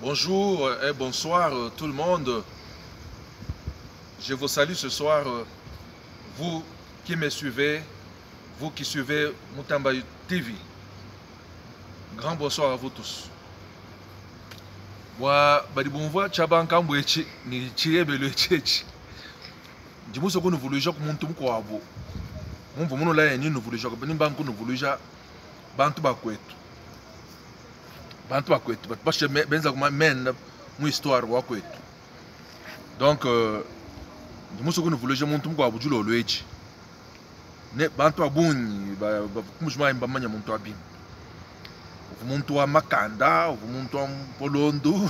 Bonjour et bonsoir tout le monde. Je vous salue ce soir, vous qui me suivez, vous qui suivez Mutambayi TV. Grand bonsoir à vous tous. Wa badibumva chabanka mbwechi ni chiebelo chechi. Ndimuso ko nuvuluja ku muntu mkwabo. Mumvu muno la yenyi nuvuluja ko benimba nku nuvuluja bantu bakwetu. Bantu bakwetu parce que benza kuma men mu histoire wa kwetu. Donc ndimuso ko nuvuluja muntu mkwabo julo lwechi. Ne bantu abunyi ba kumujima imbamanya muntu abini. Umuntu wa makanda, umuntu wa polondo,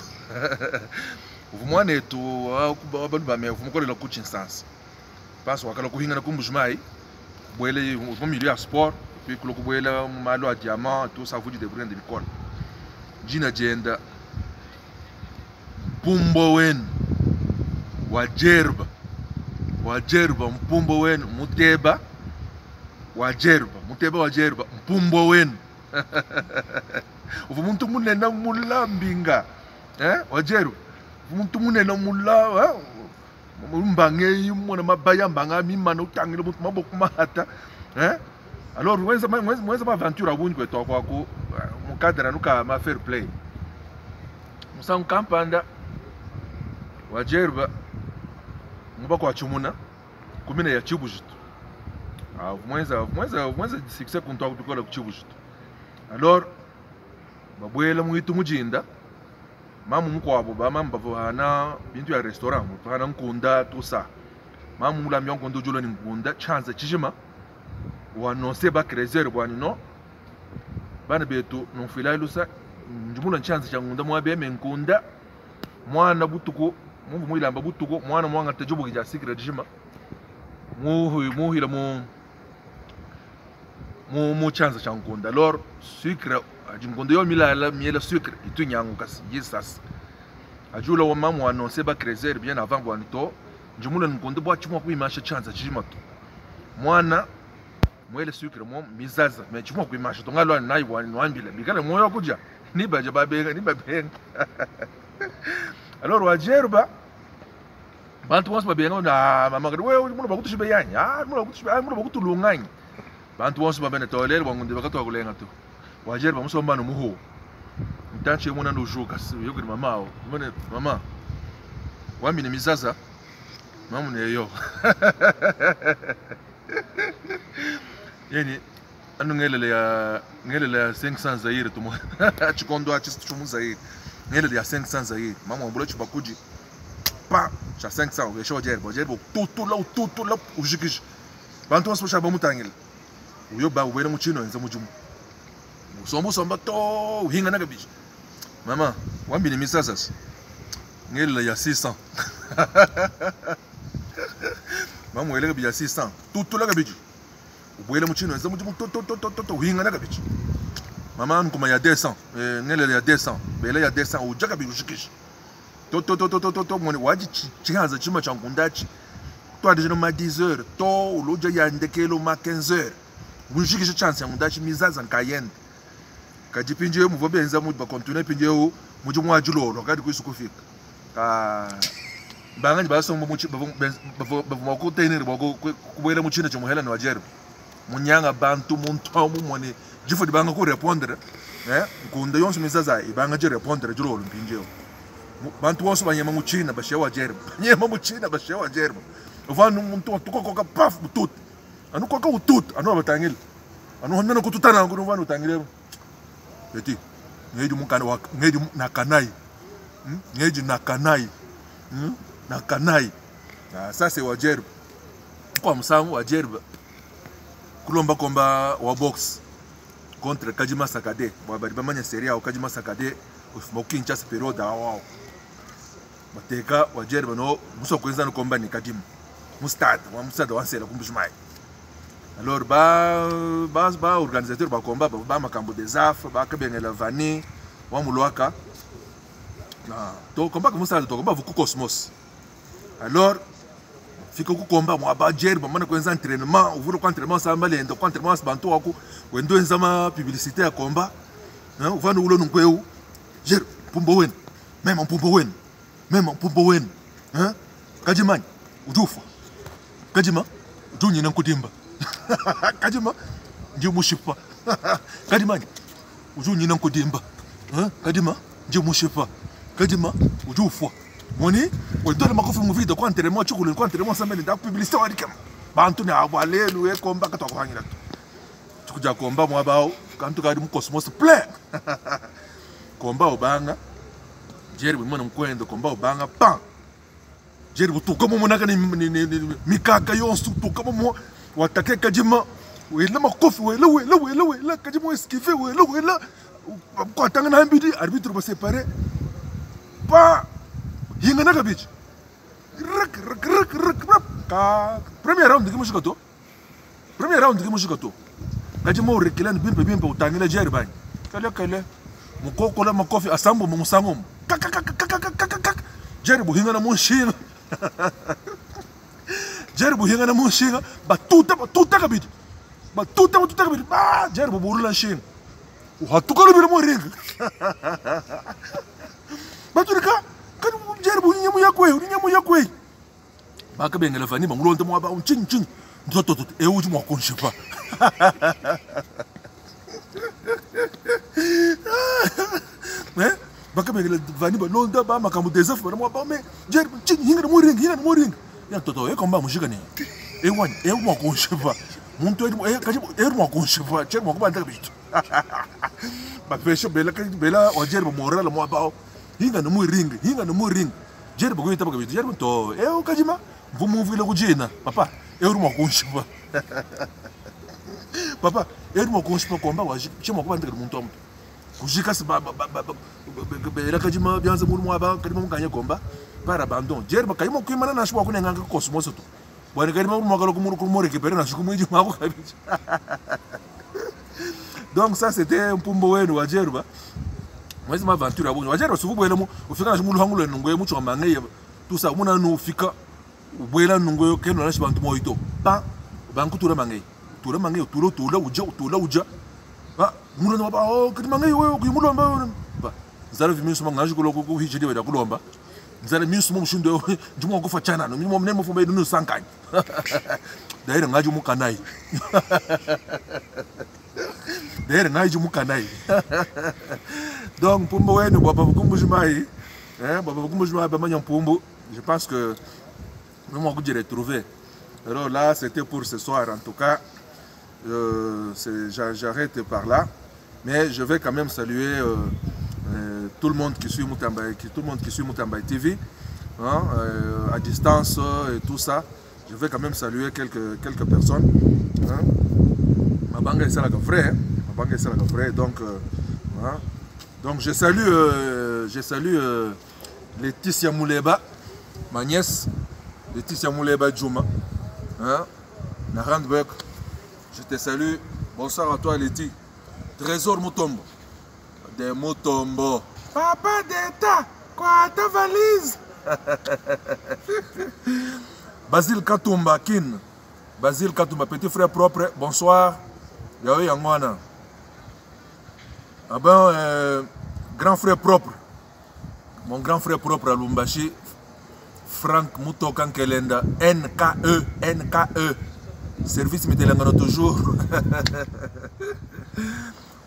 umuntu netu abantu bame umukorera ku Kinshasa. Passo wakala kuhinga na Mbuji-Mayi, boele au milieu sport, puis que boele malo a diamant, tout ça vous dit de brand de l'école. Jina jenda Mpumbwa Wenu Wa Djerba. Wa Djerba Mpumbwa Wenu Mukeba Wa Djerba. Mukeba Wa Djerba Mpumbwa Wenu. Umuntu munena mulambinga Wa Djerba. Umuntu munena mula mbange mona mabaya mbanga mimana utangile mutu maboko mahata alors mwenza aventure abunyi kwetu kwako mukadra nuka ma fair play musangu kampanda Wa Djerba mubako achumuna kumina ya chibujitu mwenza succès kuntu kupikola ku chibujitu alors babwela muitu mujinda mamu mkwabo ba mamba hana bintu ya restaurant hana nkunda tout ça mamu mulamya nkondo julo ni nkunda chance chijima wa nonse ba crezer bwani no bana betu no filailusa njumula chance cha nkunda mwa beme nkunda mwana butuko mumbu mwilamba butuko mwana mwanga tajubu kija secret jima muhila mu chance cha nkunda alors sucre ajingondo yo milala miela sucre itu nyangu kasi yesas ajula wa mamu wa nonse ba crezer bien avant bwanito njumula nkondo bwa chimwa kuimasha chance chijimato mwana mwele sucre mo mizaza me chimwa kuimasha to ngalwa nayi bwani Mbambila bikala moyo kuja ni baje babenga ni babenga alors Wa Djerba bantu wonse babenga na mama ngadi we muno bakutu shibe yanya muno bakutu lunganya bantu wonse babene tolele bwangunde bakatwa kulenga to Wa Djerba musomba no muho mtanche mwana ndo joka yoko ni mamao mama wami ni mizaza mamu ne yo yani anu ngelele ya 500 Zaïres to mo chikondo achi chumu Zaïres ngelele ya 500 Zaïres mama mbolo chibakuji pa cha 500 we Wa Djerba tutu la ujikish bantu waso shaba mutangile uyo ba ubere muchino enza mujumu somba to hinga naga bichi mama wambi ni misasas ngela ya 600 mama wele ga 600 tutu la ga bichi ubwele muchino eza mujumu to hinga naga bichi mama nkuma ya 200 ngela ya 200 bele ya 200 ujaga bichi shikish to mwone waji chihanza chima cha ngundachi to adije no ma 10h to uloja ya ndekelo ma 15h bunjikisha chance ya ngundachi mizaza nkayende kajipinje mu vobenza mu ba continue pinje ho muju mwa julo kadi ku isukufika banga ni baso mu ba ko tenere ba ko kubwela mu china chomuhela ni Wa Djerba munyanga bantu muntu mu mone jifo di banga ku répondre nkunda yonse mizaza ibanga je répondre julo mpinje ho bantu wonse banyema mu china ba Wa Djerba nyema mu china ba Wa Djerba vanu muntu tukokoka paf tutut anu koka utut anu batangile anu honmena kututana ngunu vanu tangile Eti, ngeji mukana wa ngeji nakanai. Ngeji nakanai. Nakanai. Sasa Wa Djerba. Kwa msangu Wa Djerba. Kulomba komba wa box contre Kajima Sakade. Baba bamanya seria au Kajima Sakade ufumoki nchasi periode wao. Mateka Wa Djerba no muso kwenza no komba ni Kajima. Mustad wa sela Mbuji-Mayi. Alors ba organisateur ba combat ba makambo des afres ba kabengela vani wa mulwaka na to combat comme ça to combat vuku cosmos alors fika ku combat mo Wa Djerba mana kwenza entraînement uvuro kwa entraînement sa malendo kwa entraînement bantu wako wendo enzama publicité ya combat uvano ulo nkweu Mpumbwa Wenu même Mpumbwa Wenu, même Mpumbwa Wenu, hein? Kadimani, ujufa, Kadima, Juni Nankudimba, Kadima, Jumushipa, Kadimani, Juni Nankudimba, hein? Kadima, Jumushipa, Kadima, ujufa, Moni, ou donne ma coffre movie de quoi enterrement, tu voulais quoi enterrement, ça mène dans la publicité, on dit que Bantu n'a pas allé, louer, combat, quand on va tu as combat, moi, quand tu regardes mon cosmos plein. Combat au banga, Djerba, moi, non, coin de combat au banga, pan. Djerba, tout comme mon agani, Mikaka, yon, tout comme moi, ou attaquer Kadima, ou il n'a pas coffre, ou est là, Kadima, esquivé, ou est là, quoi, tant un bidi, arbitre va séparer. Pas, il y a un agabit. Premier round de Kimushikato. Premier round de Kimushikato. Kadima, reculant, bien, pour tanguer la Djerba. Kale. Mukoko la makofi asambo musango. Djerba hinga na mushinga. Djerba hinga na mushinga. Batuta kabidi. Batuta kabidi. Ah, Djerba burula shinga. Uhatuka lo bira mo ring. Baturika, kan Djerba nyamu yakwe. Baka bengela fani bangulonta mo ba ching. Nzoto e uji mo konshipa. Baka bengela vani ba londa ba makamu desaf ba mo ba me Djerba ching hinga mo ring ya toto e komba mushika ni e wani e mo konshipa muntu e kaji e mo konshipa Djerba mo ba ndaka bitu ba pesho bela o Djerba moral mo ba hinga no mo ring Djerba go itaba bitu Djerba to e o kajima vumuvile kujina papa e mo konshipa papa e mo konshipa komba wa chimo ko ba ndaka muntu amu kujika se ba bela kajima byanze mu mo ba kadima mukanya komba par abandon Djerba kayimo kwimana na shwa kunenga ka cosmos to bwana kadima mo makalo kumuru récupérer na shukumu iji mako kabisa. Donc ça c'était Mpumbwa Wenu Wa Djerba. Moi c'est ma aventure à Wa Djerba souvent bwela mu ufika na shimulu hangulo nungwe mu chwa mangai tout ça muna no fika bwela nungwe keno na shibantu moito pa bankutura mangai tula uja ah mulo no ba oh kadima ngai wewe kumulo ba zalo vimi suma ngaji kuloko ku hijidi weda kulomba zalo mi suma mushindo jumo ko fachana no mi mo nemo fumbe no sankani daire ngaji mukanai daire ngaji mukanai. Donc Mpumbwa Wenu baba Mbuji-Mayi baba Mbuji-Mayi ba manya Mpumbu, je pense que nous m'avons dû retrouver. Alors là c'était pour ce soir en tout cas. J'arrête par là, mais je vais quand même saluer tout le monde qui suit Mutambayi, TV, hein, à distance et tout ça. Je vais quand même saluer quelques personnes. Hein. Ma banque est la frère, donc hein. Donc je salue Laetitia Muleba, ma nièce, Laetitia Muleba Djouma, hein, Narandbeck. Je te salue. Bonsoir à toi, Leti. Trésor Mutombo. Des Mutombo. Papa d'État, quoi ta valise? Basile Katumba, Kin. Basile Katumba, petit frère propre. Bonsoir. Yaoui Yangwana. Ah ben, grand frère propre. Mon grand frère propre à Lumbashi. Franck Mutokan Kelenda. NKE. Service Mitelangano toujours.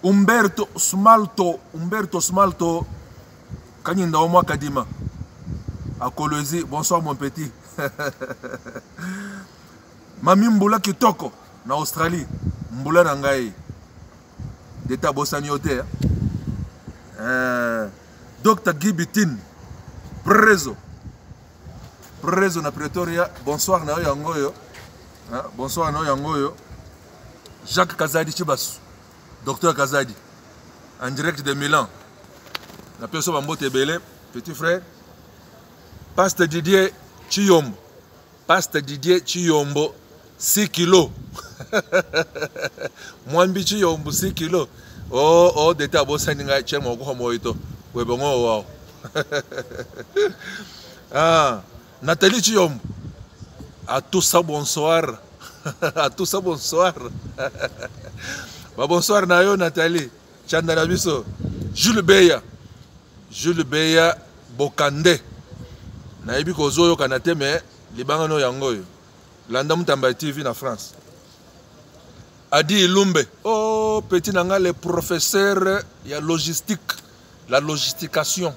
Umberto Smalto. Kanienga Mibala Kadima. À Colosi, bonsoir mon petit. Mami Mbula Kitoko, na Australie. Mbula Nangai. D'état Bossaniote. Dr. Gibitin. Preso na Pretoria. Bonsoir na Yangoyo. Bonsoir à Yangoyo. Jacques Kazadi Chibasu, docteur Kazadi, en direct de Milan. La personne en botte belé, petit frère. Pasteur Didier Chiyombo. 6 kilos. Mwambi Chiyombo 6 kilos. Oh, d'état Bossaninga, Tchèque, mon gros moïto. Wow. Nathalie Chiyombo. À tout ça, bonsoir. À tout ça, bonsoir. Bonsoir, Nayo, Nathalie. Chandanabiso. Jules Beya, bokande na yebi ko zoyo kanate mais libanga no yango yo landa Mutambayi TV na France. Adi Ilumbe, oh petit nanga le professeur ya logistique, la logistication.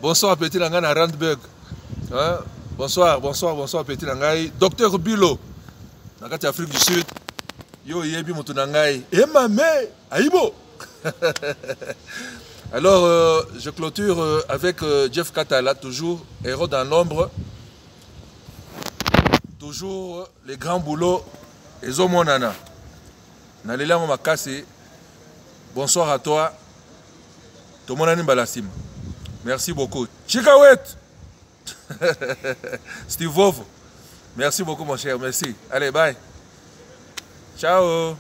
Bonsoir petit nanga na Randburg. Hein? Bonsoir petit nanga. Docteur Bilo, na kati Afrique du Sud. Yo yebi mutu nangai. Eh mamé, aibo. Alors je clôture avec Jeff Katala, toujours héros dans l'ombre. Toujours les grands boulots. Ezomonana. Nalela mo makasi. Bonsoir à toi. Tomonani Mbalasim. Merci beaucoup. Chikawet. Steve Vovo. Merci beaucoup mon cher. Merci. Allez, bye. Ciao.